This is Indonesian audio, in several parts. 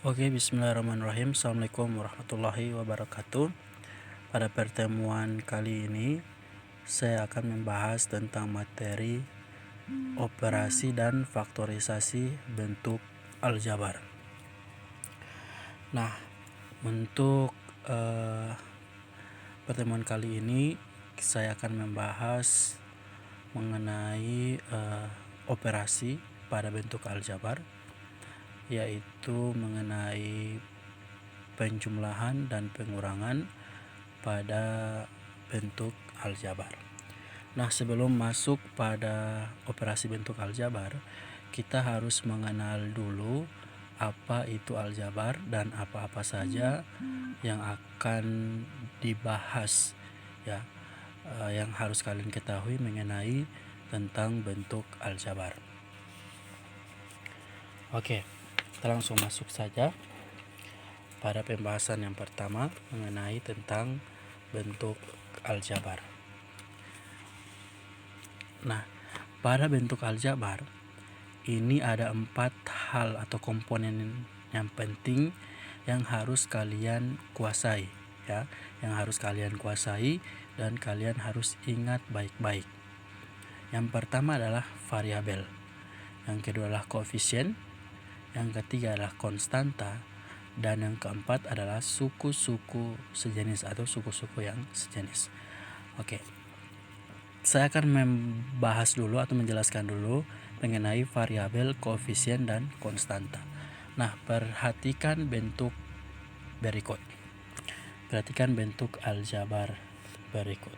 Oke, bismillahirrahmanirrahim. Assalamualaikum warahmatullahi wabarakatuh. Pada pertemuan kali ini, saya akan membahas tentang materi operasi dan faktorisasi bentuk aljabar. Nah, untuk pertemuan kali ini, saya akan membahas mengenai operasi pada bentuk aljabar, yaitu mengenai penjumlahan dan pengurangan pada bentuk aljabar. Nah, sebelum masuk pada operasi bentuk aljabar, kita harus mengenal dulu apa itu aljabar dan apa-apa saja yang akan dibahas, ya, yang harus kalian ketahui mengenai tentang bentuk aljabar. Oke, kita langsung masuk saja pada pembahasan yang pertama mengenai tentang bentuk aljabar. Nah, pada bentuk aljabar ini ada 4 hal atau komponen yang penting yang harus kalian kuasai, ya, yang harus kalian kuasai dan kalian harus ingat baik-baik. Yang pertama adalah variabel, yang kedua adalah koefisien, yang ketiga adalah konstanta, dan yang keempat adalah suku-suku sejenis atau suku-suku yang sejenis. Oke. Saya akan membahas dulu atau menjelaskan dulu mengenai variabel, koefisien, dan konstanta. Nah, perhatikan bentuk berikut. Perhatikan bentuk aljabar berikut.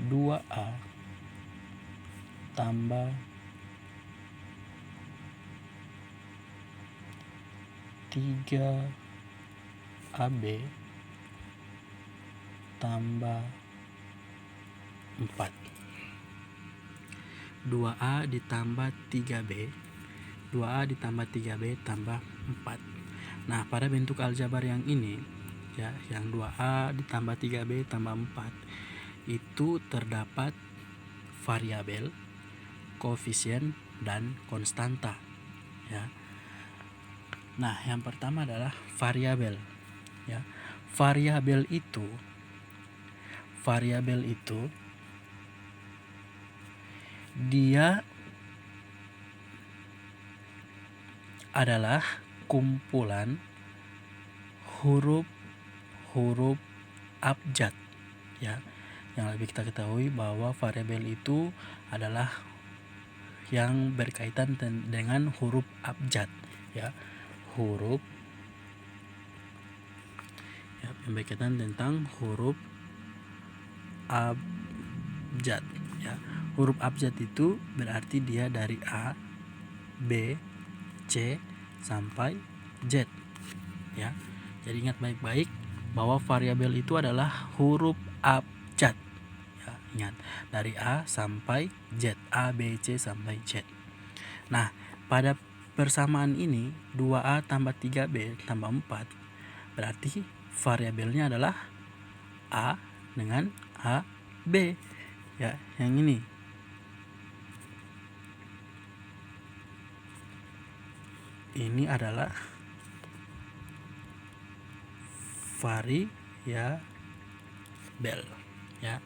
Dua A tambah 3AB tambah 4. 2A ditambah 3B, 2A ditambah 3B tambah 4. Nah, pada bentuk aljabar yang ini, ya, yang 2A ditambah 3B tambah 4, itu terdapat variabel, koefisien, dan konstanta, ya. Nah, yang pertama adalah variabel, ya. Variabel itu dia adalah kumpulan huruf abjad, ya. Yang lebih kita ketahui bahwa variabel itu adalah yang berkaitan dengan huruf abjad, ya. Huruf, ya, yang berkaitan tentang huruf abjad, ya. Huruf abjad itu berarti dia dari A, B, C sampai Z, ya. Jadi ingat baik-baik bahwa variabel itu adalah huruf abjad, ya. Ingat, dari A sampai Z, A, B, C sampai Z. Nah, pada persamaan ini 2A tambah 3B tambah 4 berarti variabelnya adalah A dengan A, B, ya, yang ini. Ini adalah variabel, ya.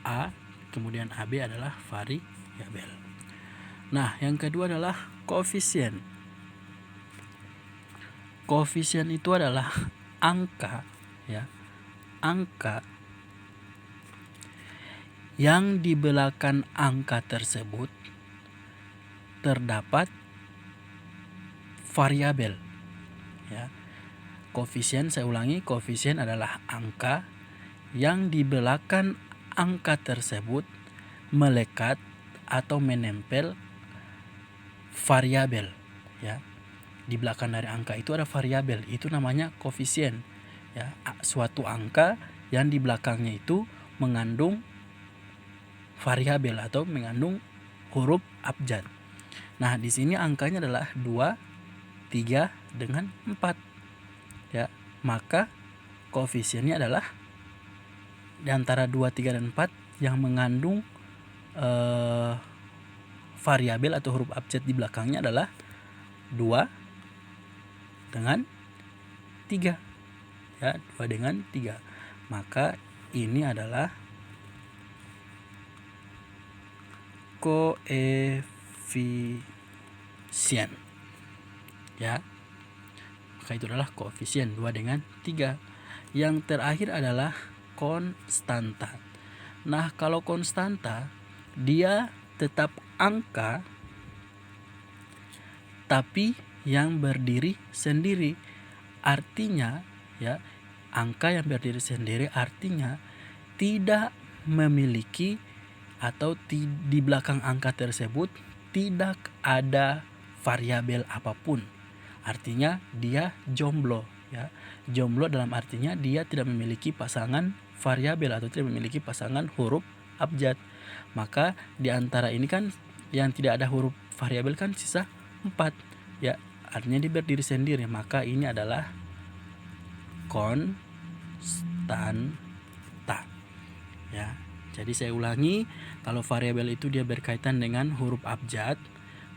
A kemudian AB adalah variabel. Nah, yang kedua adalah koefisien. Koefisien itu adalah angka, ya, angka yang di belakang angka tersebut terdapat variabel, ya. Koefisien, saya ulangi, koefisien adalah angka yang di belakang angka tersebut melekat atau menempel variabel, ya. Di belakang dari angka itu ada variabel, itu namanya koefisien, ya. Suatu angka yang di belakangnya itu mengandung variabel atau mengandung huruf abjad. Nah, di sini angkanya adalah 2, 3 dengan 4, ya. Maka koefisiennya adalah di antara 2, 3 dan 4 yang mengandung variabel atau huruf abjad di belakangnya adalah 2 dengan 3. Ya, 2 dengan 3. Maka ini adalah koefisien. Ya. Maka itu adalah koefisien 2 dengan 3. Yang terakhir adalah konstanta. Nah, kalau konstanta dia tetap angka tapi yang berdiri sendiri. Artinya ya, angka yang berdiri sendiri artinya tidak memiliki atau di belakang angka tersebut tidak ada variabel apapun. Artinya dia jomblo ya. Jomblo dalam artinya dia tidak memiliki pasangan variabel atau tidak memiliki pasangan huruf abjad. Maka di antara ini kan yang tidak ada huruf variabel kan sisa 4 ya. Artinya dia berdiri sendiri. Maka ini adalah konstanta ya. Jadi saya ulangi, kalau variabel itu dia berkaitan dengan huruf abjad,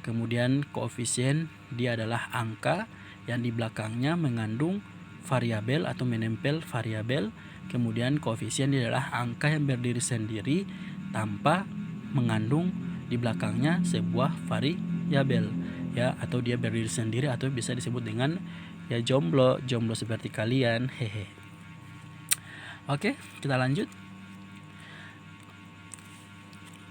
kemudian koefisien dia adalah angka yang di belakangnya mengandung variabel atau menempel variabel, kemudian koefisien dia adalah angka yang berdiri sendiri tanpa mengandung di belakangnya sebuah variabel ya, atau dia berdiri sendiri atau bisa disebut dengan ya jomblo seperti kalian. Hehe. Oke, kita lanjut.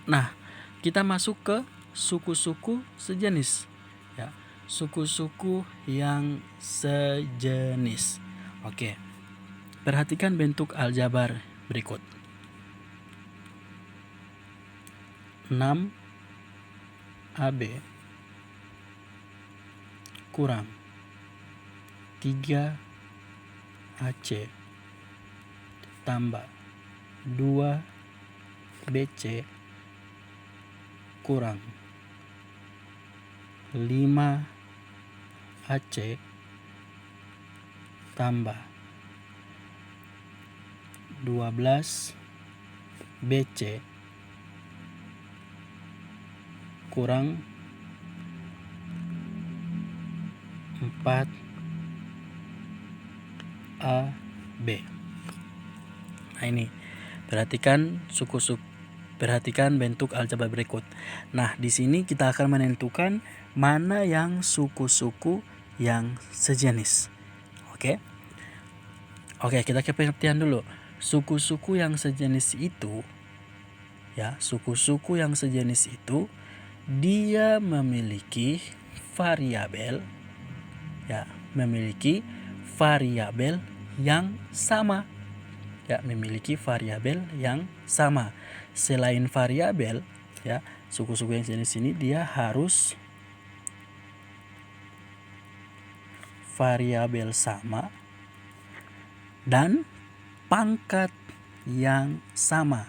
Nah, kita masuk ke suku-suku sejenis ya. Suku-suku yang sejenis. Oke. Perhatikan bentuk aljabar berikut. 6AB kurang 3AC tambah 2BC kurang 5AC tambah 12BC kurang 4AB. Nah, ini perhatikan perhatikan bentuk aljabar berikut. Nah, di sini kita akan menentukan mana yang suku-suku yang sejenis. Oke, kita ke pengertian dulu. Suku-suku yang sejenis itu ya, suku-suku yang sejenis itu dia memiliki variabel ya, memiliki variabel yang sama. Ya, memiliki variabel yang sama. Selain variabel ya, suku-suku yang jenis ini dia harus variabel sama dan pangkat yang sama.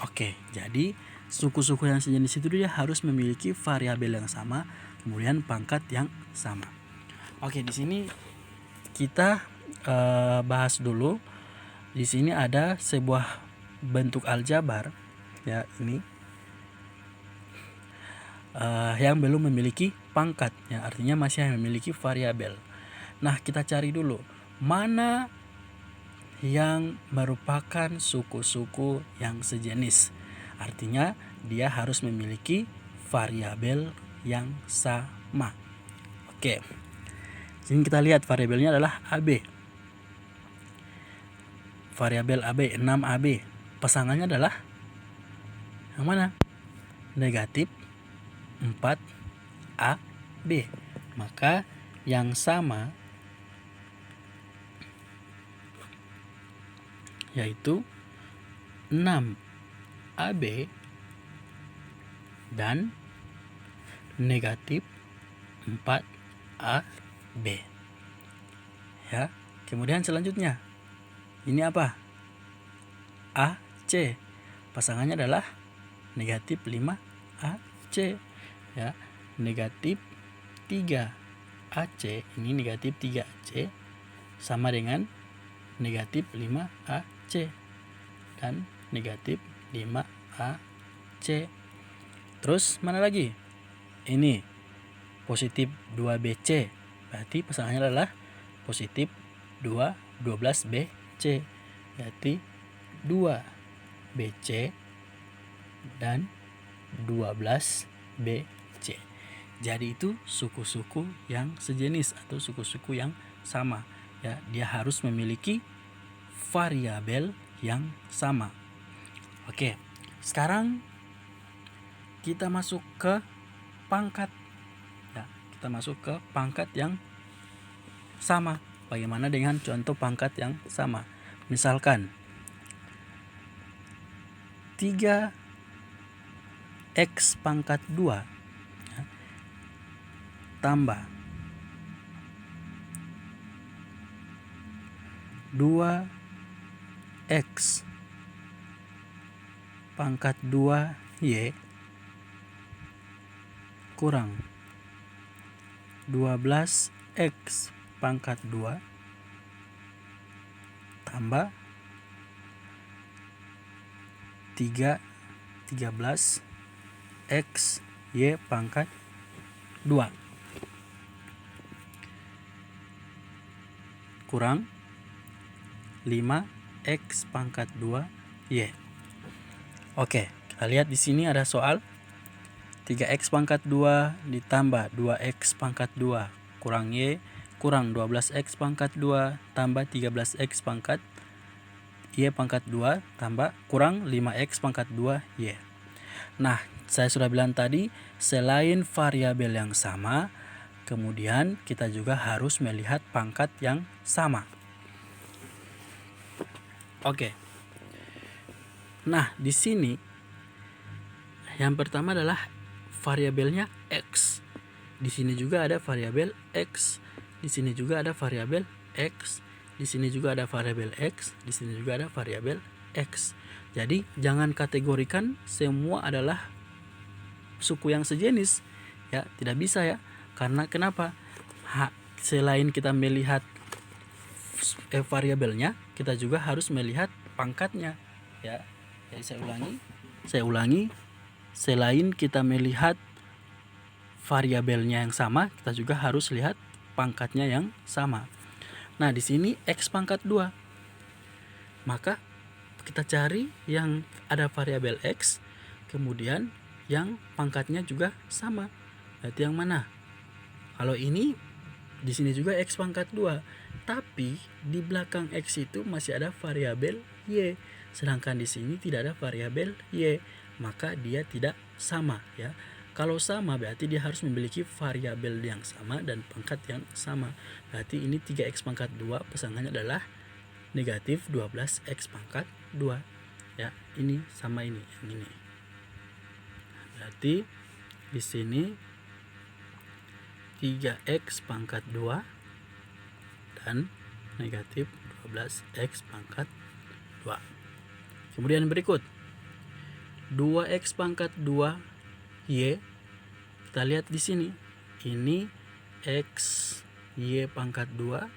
Oke, jadi suku-suku yang sejenis itu dia harus memiliki variabel yang sama, kemudian pangkat yang sama. Oke, di sini kita bahas dulu. Di sini ada sebuah bentuk aljabar ya, ini yang belum memiliki pangkat ya, artinya masih memiliki variabel. Nah, kita cari dulu mana yang merupakan suku-suku yang sejenis. Artinya dia harus memiliki variabel yang sama. Oke. Sini kita lihat variabelnya adalah AB. Variabel AB 6AB. Pasangannya adalah yang mana? Negatif 4AB. Maka yang sama yaitu 6AB dan negatif 4AB. Ya, kemudian selanjutnya ini apa? AC. Pasangannya adalah negatif 5AC. Ya, negatif 3AC. Ini negatif 3AC sama dengan negatif 5AC dan negatif 5AC. Terus mana lagi? Ini positif 2BC. Berarti pasangannya adalah positif 12BC. Berarti 2BC dan 12BC. Jadi itu suku-suku yang sejenis atau suku-suku yang sama. Ya, dia harus memiliki variabel yang sama. Oke, sekarang kita masuk ke pangkat. Ya, kita masuk ke pangkat yang sama. Bagaimana dengan contoh pangkat yang sama? Misalkan 3x pangkat 2 ya, tambah 2x pangkat 2y kurang 12x pangkat 2 tambah 13x y pangkat 2 kurang 5x pangkat 2 y. Oke, kita lihat di sini ada soal 3x pangkat 2 ditambah 2x pangkat 2 kurang y kurang 12x pangkat 2 tambah 13x pangkat y pangkat 2 tambah kurang 5x pangkat 2 y. Nah, saya sudah bilang tadi, selain variabel yang sama, kemudian kita juga harus melihat pangkat yang sama. Oke. Nah, di sini yang pertama adalah variabelnya x. Di sini juga ada variabel x. Di sini juga ada variabel x. Di sini juga ada variabel x. Di sini juga ada variabel x. Jadi jangan kategorikan semua adalah suku yang sejenis. Ya, tidak bisa ya. Karena kenapa? Selain kita melihat variabelnya, kita juga harus melihat pangkatnya. Ya. Jadi saya ulangi. Selain kita melihat variabelnya yang sama, kita juga harus lihat pangkatnya yang sama. Nah, di sini x pangkat 2. Maka kita cari yang ada variabel x, kemudian yang pangkatnya juga sama. Berarti yang mana? Kalau ini di sini juga x pangkat 2, tapi di belakang x itu masih ada variabel y. Sedangkan di sini tidak ada variabel y, maka dia tidak sama ya. Kalau sama berarti dia harus memiliki variabel yang sama dan pangkat yang sama. Berarti ini 3x pangkat 2 pasangannya adalah negatif 12x pangkat 2. Ya, ini sama ini, yang ini. Berarti di sini 3x pangkat 2 dan negatif 12x pangkat 2. Kemudian berikut 2x pangkat 2 y. Kita lihat di sini. Ini x y pangkat 2,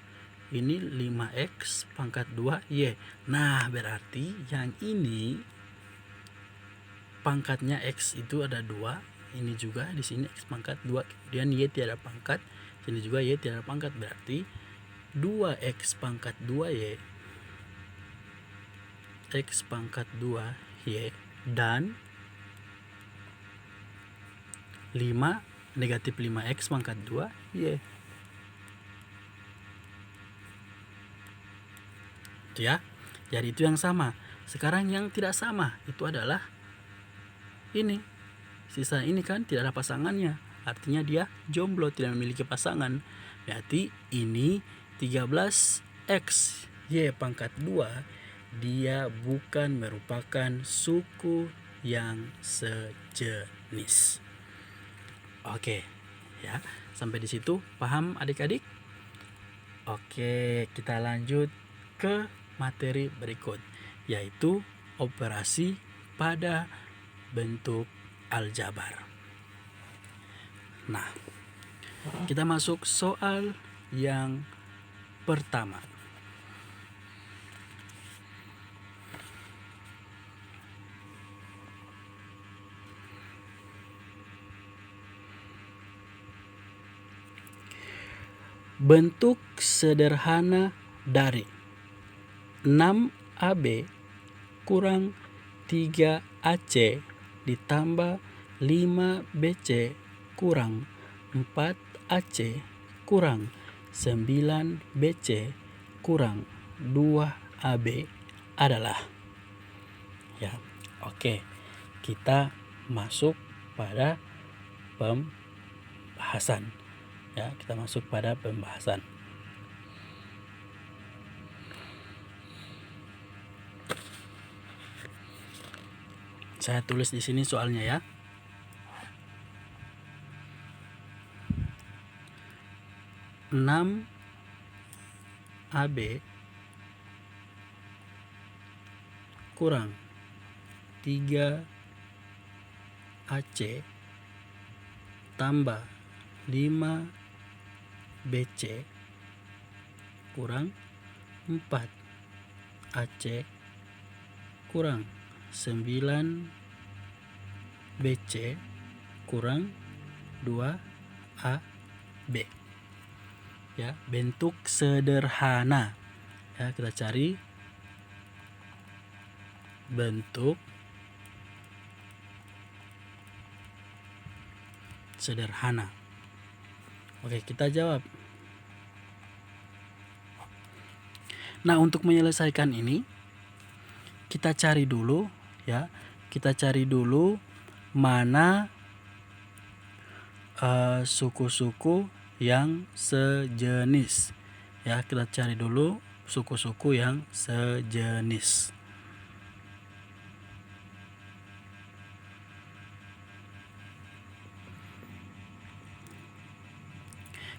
ini 5x pangkat 2 y. Nah, berarti yang ini pangkatnya x itu ada 2. Ini juga di sini x pangkat 2. Kemudian y tiada pangkat. Sini juga y tiada pangkat. Berarti 2x pangkat 2y x pangkat 2y dan 5 negatif 5x pangkat 2y. Itu ya. Jadi itu yang sama. Sekarang yang tidak sama itu adalah ini. Sisa ini kan tidak ada pasangannya. Artinya dia jomblo, tidak memiliki pasangan. Berarti ini 13x y pangkat 2 dia bukan merupakan suku yang sejenis. Oke, ya. Sampai di situ paham adik-adik? Oke, kita lanjut ke materi berikut, yaitu operasi pada bentuk aljabar. Nah, kita masuk soal yang pertama. bentuk sederhana dari 6AB kurang 3AC ditambah 5BC kurang 4AC kurang 9BC kurang 2AB adalah, ya. Oke, kita masuk pada pembahasan. Ya, kita masuk pada pembahasan. Saya tulis di sini soalnya ya. Enam AB kurang 3 AC tambah 5 BC kurang 4 AC kurang 9 BC kurang 2 AB. Ya, bentuk sederhana. Ya, kita cari bentuk sederhana. Oke, kita jawab. Nah, untuk menyelesaikan ini kita cari dulu, ya. Kita cari dulu mana suku-suku yang sejenis. Ya, kita cari dulu suku-suku yang sejenis.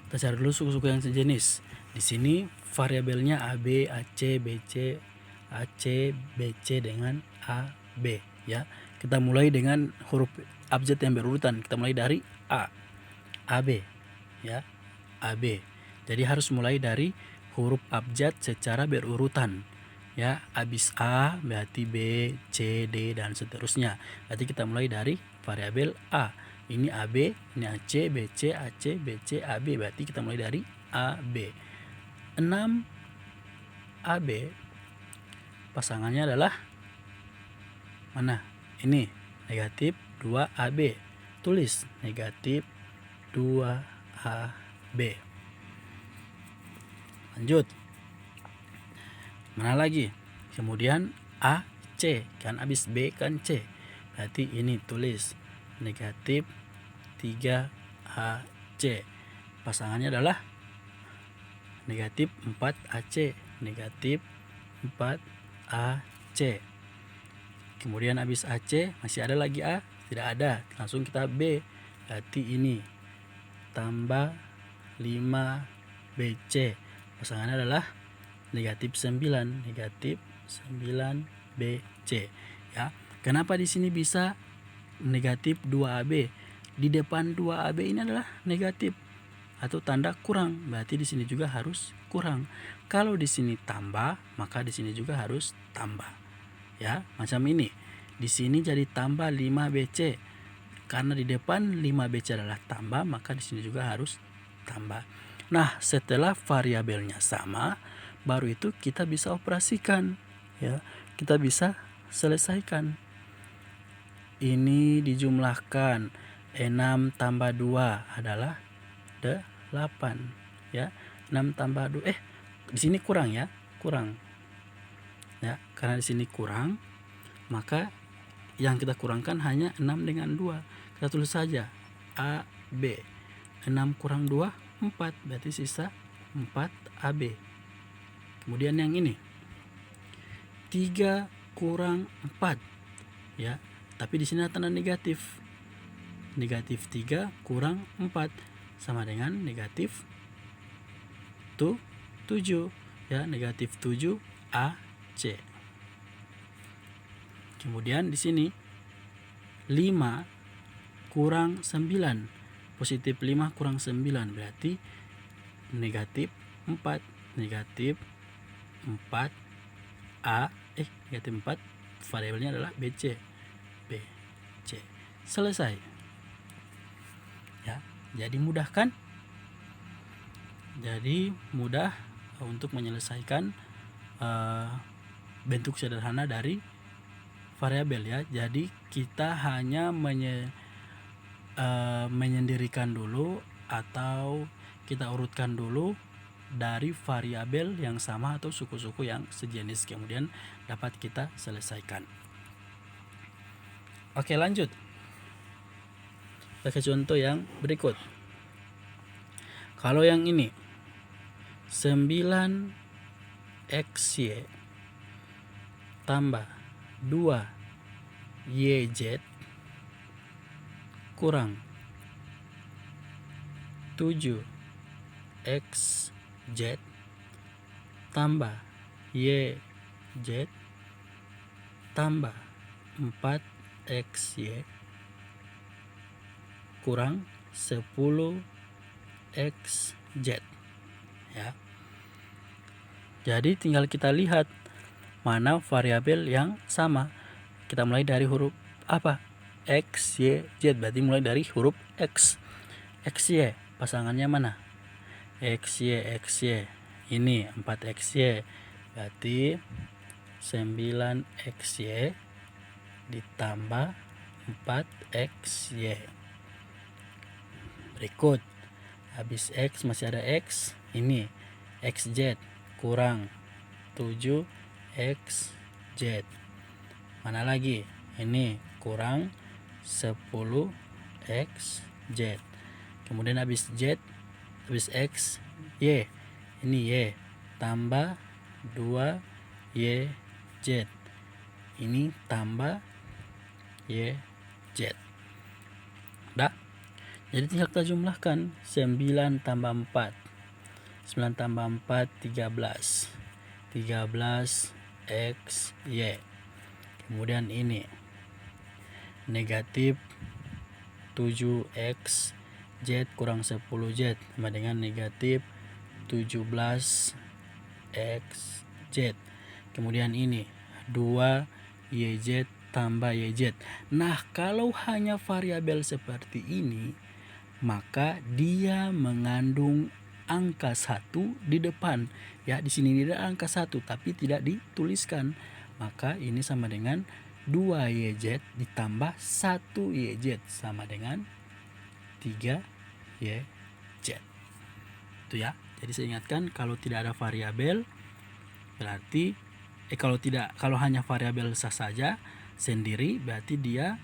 Kita cari dulu suku-suku yang sejenis. Di sini variabelnya AB, AC, BC, AC, BC dengan AB, ya. Kita mulai dengan huruf abjad yang berurutan. Kita mulai dari A, AB, ya, AB. Jadi harus mulai dari huruf abjad secara berurutan, ya. Habis A berarti B, C, D dan seterusnya. Berarti kita mulai dari variabel A. Ini AB, ini AC, BC, AC, BC, AB. Berarti kita mulai dari AB. 6 AB pasangannya adalah mana? Ini negatif 2AB. Tulis negatif 2AB. Lanjut. Mana lagi? Kemudian AC, kan habis B kan C. Berarti ini tulis negatif 3AC. Pasangannya adalah negatif 4AC. Negatif 4AC. Kemudian habis AC masih ada lagi A? Tidak ada. Langsung kita B. Berarti ini tambah 5BC. Pasangannya adalah negatif 9. Negatif 9BC. Ya. Kenapa di sini bisa negatif 2AB? Di depan 2AB ini adalah negatif atau tanda kurang. Berarti di sini juga harus kurang. Kalau di sini tambah, maka di sini juga harus tambah. Ya, macam ini. Di sini jadi tambah 5BC. Karena di depan 5BC adalah tambah, maka di sini juga harus tambah. Nah, setelah variabelnya sama, baru itu kita bisa operasikan, ya. Kita bisa selesaikan. Ini dijumlahkan 6 tambah 2 adalah 8, ya. 6 tambah 2 di sini kurang, ya. Kurang. Ya, karena di sini kurang, maka yang kita kurangkan hanya 6 dengan 2. Kita tulis saja AB. 6 kurang 2 4, berarti sisa 4AB. Kemudian yang ini 3 kurang 4, ya. Tapi di sini ada tanda negatif. Negatif 3 kurang 4 sama dengan negatif 7, ya. Negatif 7 AC. Kemudian di sini 5 kurang 9. Positif 5 kurang 9 berarti negatif 4. Negatif 4 negatif 4, variabelnya adalah BC. BC. Selesai. Ya, jadi mudah kan? Jadi mudah untuk menyelesaikan bentuk sederhana dari variabel ya. Jadi kita hanya menyendirikan dulu atau kita urutkan dulu dari variabel yang sama atau suku-suku yang sejenis, kemudian dapat kita selesaikan. Oke, lanjut. Pakai contoh yang berikut. Kalau yang ini 9xy tambah 2yz kurang 7xz tambah yz tambah 4xy kurang 10xz ya. Jadi tinggal kita lihat mana variabel yang sama. Kita mulai dari huruf apa? X, Y, Z. Berarti mulai dari huruf X. XY pasangannya mana? XY, XY. Ini 4XY. Berarti 9XY ditambah 4XY. Berikut. Habis X masih ada X. Ini XZ kurang 7XZ. Mana lagi? Ini kurang 10XZ. Kemudian habis Z, habis X, Y. Ini Y tambah 2YZ. Ini tambah YZ. Udah? Jadi tinggal kita jumlahkan. 9 tambah 4. 9 tambah 4 13. 13XY. Kemudian ini negatif 7XZ kurang 10Z sama dengan negatif 17XZ. Kemudian ini 2YZ tambah YZ. Nah, kalau hanya variabel seperti ini, maka dia mengandung angka 1 di depan. Ya, di sini tidak angka 1 tapi tidak dituliskan. Maka ini sama dengan 2YZ ditambah 1YZ sama dengan 3YZ. Itu ya. Jadi saya ingatkan, kalau tidak ada variabel berarti kalau hanya variabel sah saja sendiri berarti dia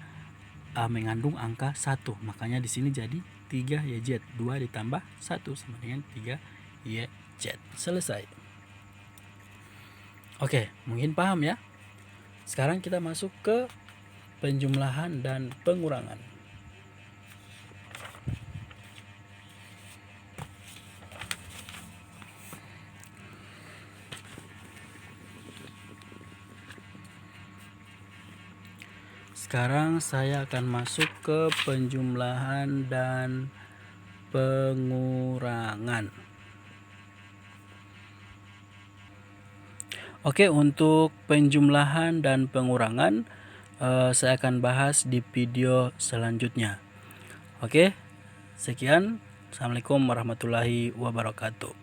mengandung angka 1. Makanya di sini jadi 3YZ. 2 ditambah 1 sama dengan 3YZ. Selesai. Oke, mungkin paham ya. Sekarang kita masuk ke penjumlahan dan pengurangan. Sekarang saya akan masuk ke penjumlahan dan pengurangan. Oke, untuk penjumlahan dan pengurangan saya akan bahas di video selanjutnya. Oke, sekian. Assalamualaikum warahmatullahi wabarakatuh.